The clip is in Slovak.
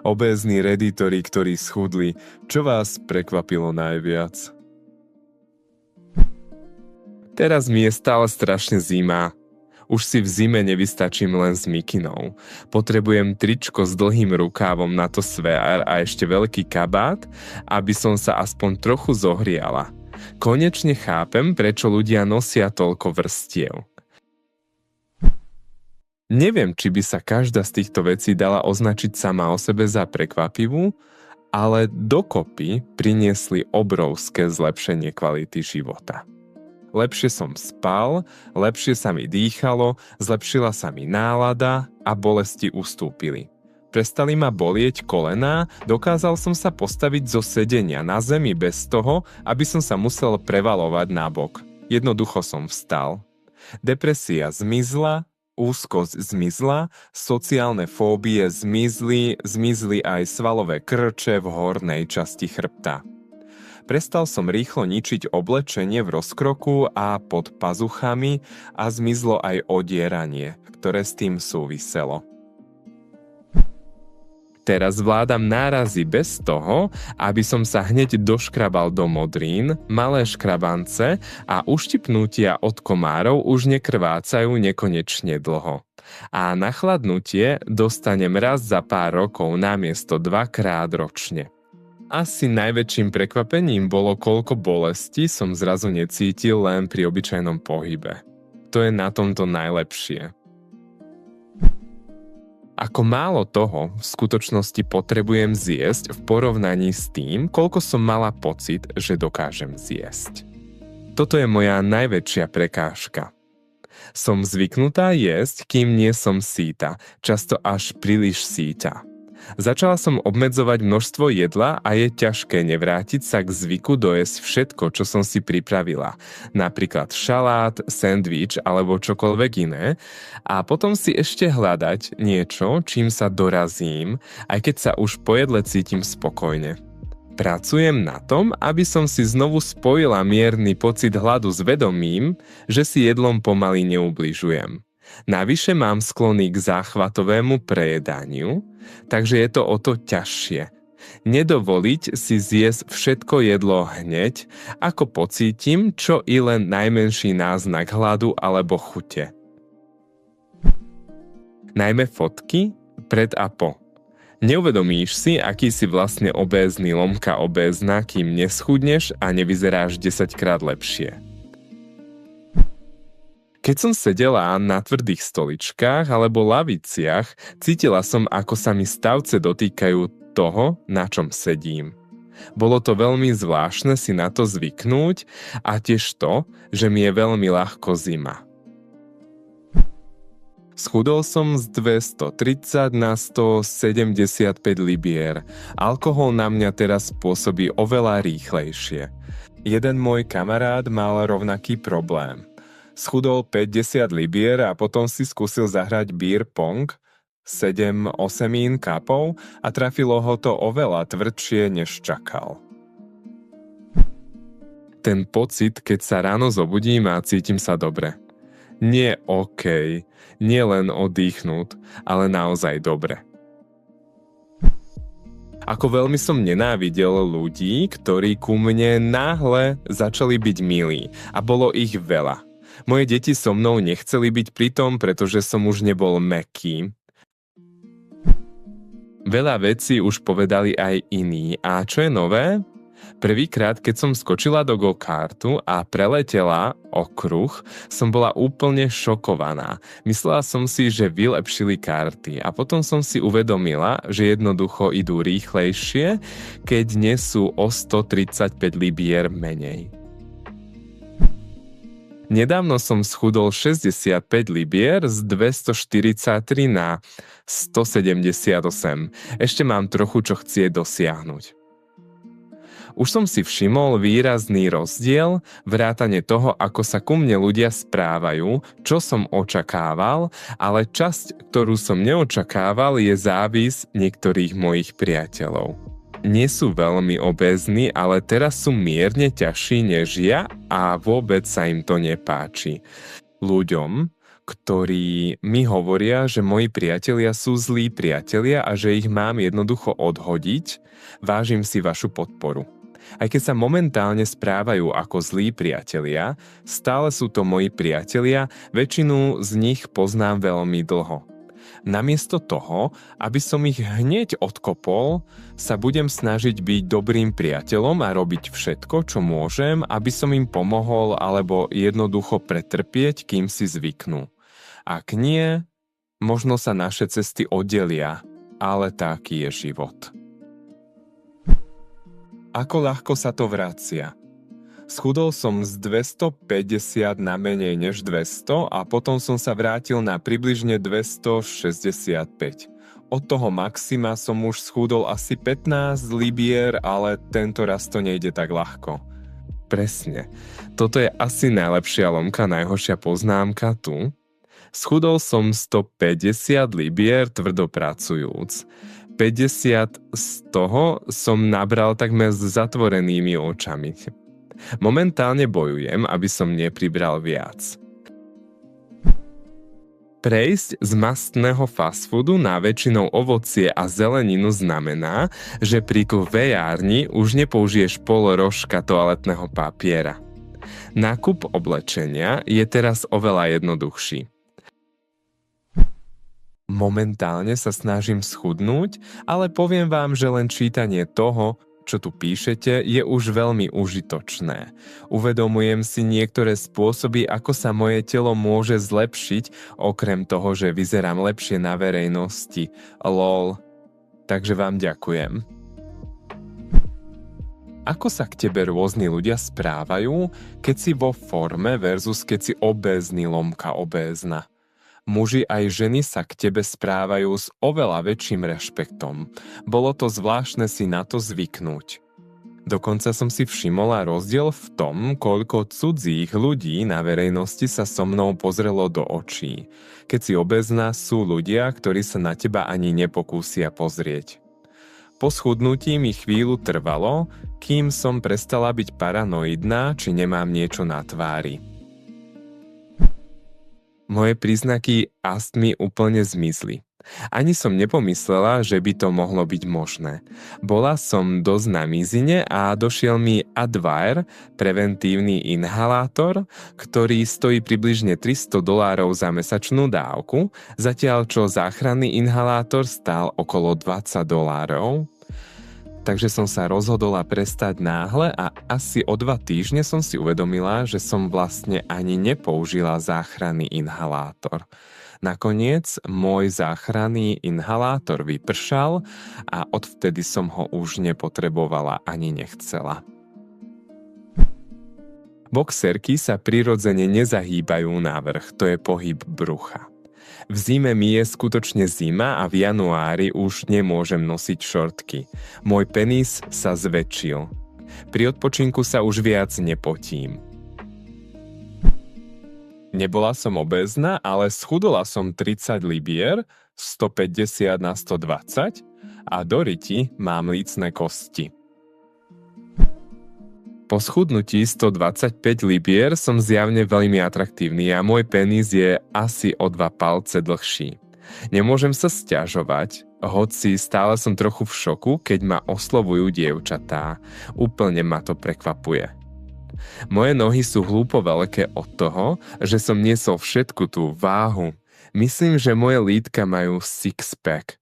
Obézni redditori, ktorí schudli, čo vás prekvapilo najviac? Teraz mi je stále strašne zima. Už si v zime nevystačím len s mikinou. Potrebujem tričko s dlhým rukávom na to svear a ešte veľký kabát, aby som sa aspoň trochu zohriala. Konečne chápem, prečo ľudia nosia toľko vrstiev. Neviem, či by sa každá z týchto vecí dala označiť sama o sebe za prekvapivú, ale dokopy priniesli obrovské zlepšenie kvality života. Lepšie som spal, lepšie sa mi dýchalo, zlepšila sa mi nálada a bolesti ustúpili. Prestali ma bolieť kolená, dokázal som sa postaviť zo sedenia na zemi bez toho, aby som sa musel prevalovať nabok. Jednoducho som vstal. Depresia zmizla, úzkosť zmizla, sociálne fóbie zmizli aj svalové krče v hornej časti chrbta. Prestal som rýchlo ničiť oblečenie v rozkroku a pod pazuchami a zmizlo aj odieranie, ktoré s tým súviselo. Teraz vládam nárazy bez toho, aby som sa hneď doškrabal do modrín, malé škrabance a uštipnutia od komárov už nekrvácajú nekonečne dlho. A na chladnutie dostanem raz za pár rokov namiesto 2-krát ročne. Asi najväčším prekvapením bolo, koľko bolesti som zrazu necítil len pri obyčajnom pohybe. To je na tomto najlepšie. Ako málo toho v skutočnosti potrebujem zjesť v porovnaní s tým, koľko som mala pocit, že dokážem zjesť. Toto je moja najväčšia prekážka. Som zvyknutá jesť, kým nie som síta, často až príliš síta. Začala som obmedzovať množstvo jedla a je ťažké nevrátiť sa k zvyku dojesť všetko, čo som si pripravila. Napríklad šalát, sendvič alebo čokoľvek iné. A potom si ešte hľadať niečo, čím sa dorazím, aj keď sa už po jedle cítim spokojne. Pracujem na tom, aby som si znovu spojila mierny pocit hladu s vedomím, že si jedlom pomaly neubližujem. Navyše mám sklony k záchvatovému prejedaniu, takže je to o to ťažšie. Nedovoliť si zjesť všetko jedlo hneď, ako pocítim čo i len najmenší náznak hladu alebo chute. Najmä fotky pred a po. Neuvedomíš si, aký si vlastne obézny lomka obézna, kým neschudneš a nevyzeráš 10-krát lepšie. Keď som sedela na tvrdých stoličkách alebo laviciach, cítila som, ako sa mi stavce dotýkajú toho, na čom sedím. Bolo to veľmi zvláštne si na to zvyknúť a tiež to, že mi je veľmi ľahko zima. Schudol som z 230 na 175 libier. Alkohol na mňa teraz pôsobí oveľa rýchlejšie. Jeden môj kamarát mal rovnaký problém. Schudol 50 libier a potom si skúsil zahrať beer pong 7 osemín kapov a trafilo ho to oveľa tvrdšie, než čakal. Ten pocit, keď sa ráno zobudím a cítim sa dobre. Nie OK, nie len oddychnúť, ale naozaj dobre. Ako veľmi som nenávidel ľudí, ktorí ku mne náhle začali byť milí a bolo ich veľa. Moje deti so mnou nechceli byť pri tom, pretože som už nebol mäkký. Veľa vecí už povedali aj iní. A čo je nové? Prvýkrát, keď som skočila do go-kartu a preletela okruh, som bola úplne šokovaná. Myslela som si, že vylepšili karty a potom som si uvedomila, že jednoducho idú rýchlejšie, keď nesú o 135 libier menej. Nedávno som schudol 65 libier z 243 na 178. Ešte mám trochu čo chcieť dosiahnuť. Už som si všimol výrazný rozdiel, vrátane toho, ako sa ku mne ľudia správajú, čo som očakával, ale časť, ktorú som neočakával, je závis niektorých mojich priateľov. Nie sú veľmi obézni, ale teraz sú mierne ťažší než ja a vôbec sa im to nepáči. Ľuďom, ktorí mi hovoria, že moji priatelia sú zlí priatelia a že ich mám jednoducho odhodiť. Vážim si vašu podporu. Aj keď sa momentálne správajú ako zlí priatelia, stále sú to moji priatelia, väčšinu z nich poznám veľmi dlho. Namiesto toho, aby som ich hneď odkopol, sa budem snažiť byť dobrým priateľom a robiť všetko, čo môžem, aby som im pomohol alebo jednoducho pretrpieť, kým si zvyknú. Ak nie, možno sa naše cesty oddelia, ale taký je život. Ako ľahko sa to vracia? Schudol som z 250 na menej než 200 a potom som sa vrátil na približne 265. Od toho maxima som už schudol asi 15 libier, ale tento raz to nejde tak ľahko. Presne. Toto je asi najlepšia lomka, najhoršia poznámka tu. Schudol som 150 libier tvrdo pracujúc. 50 z toho som nabral takmer s zatvorenými očami. Momentálne bojujem, aby som nepribral viac. Prejsť z mastného fast foodu na väčšinou ovocie a zeleninu znamená, že pri kuvejárni už nepoužiješ pol rožka toaletného papiera. Nákup oblečenia je teraz oveľa jednoduchší. Momentálne sa snažím schudnúť, ale poviem vám, že len čítanie toho, čo tu píšete, je už veľmi užitočné. Uvedomujem si niektoré spôsoby, ako sa moje telo môže zlepšiť, okrem toho, že vyzerám lepšie na verejnosti. LOL. Takže vám ďakujem. Ako sa k tebe rôzni ľudia správajú, keď si vo forme versus keď si obézny lomka obézna? Muži aj ženy sa k tebe správajú s oveľa väčším rešpektom. Bolo to zvláštne si na to zvyknúť. Dokonca som si všimla rozdiel v tom, koľko cudzích ľudí na verejnosti sa so mnou pozrelo do očí. Keď si obézna, sú ľudia, ktorí sa na teba ani nepokúsia pozrieť. Po schudnutí mi chvíľu trvalo, kým som prestala byť paranoidná, či nemám niečo na tvári. Moje príznaky astmy úplne zmizli. Ani som nepomyslela, že by to mohlo byť možné. Bola som dosť na mizine a došiel mi Advair, preventívny inhalátor, ktorý stojí približne $300 za mesačnú dávku, zatiaľ čo záchranný inhalátor stál okolo $20. Takže som sa rozhodla prestať náhle a asi o 2 týždne som si uvedomila, že som vlastne ani nepoužila záchranný inhalátor. Nakoniec môj záchranný inhalátor vypršal a odvtedy som ho už nepotrebovala ani nechcela. Boxerky sa prirodzene nezahýbajú na vrch, to je pohyb brucha. V zime mi je skutočne zima a v januári už nemôžem nosiť šortky. Môj penis sa zväčšil. Pri odpočinku sa už viac nepotím. Nebola som obézna, ale schudla som 30 libier, 150 na 120 a do ryti mám lícne kosti. Po schudnutí 125 libier som zjavne veľmi atraktívny a môj penis je asi o 2 palce dlhší. Nemôžem sa sťažovať, hoci stále som trochu v šoku, keď ma oslovujú dievčatá. Úplne ma to prekvapuje. Moje nohy sú hlúpo veľké od toho, že som niesol všetku tú váhu. Myslím, že moje lítka majú six-pack.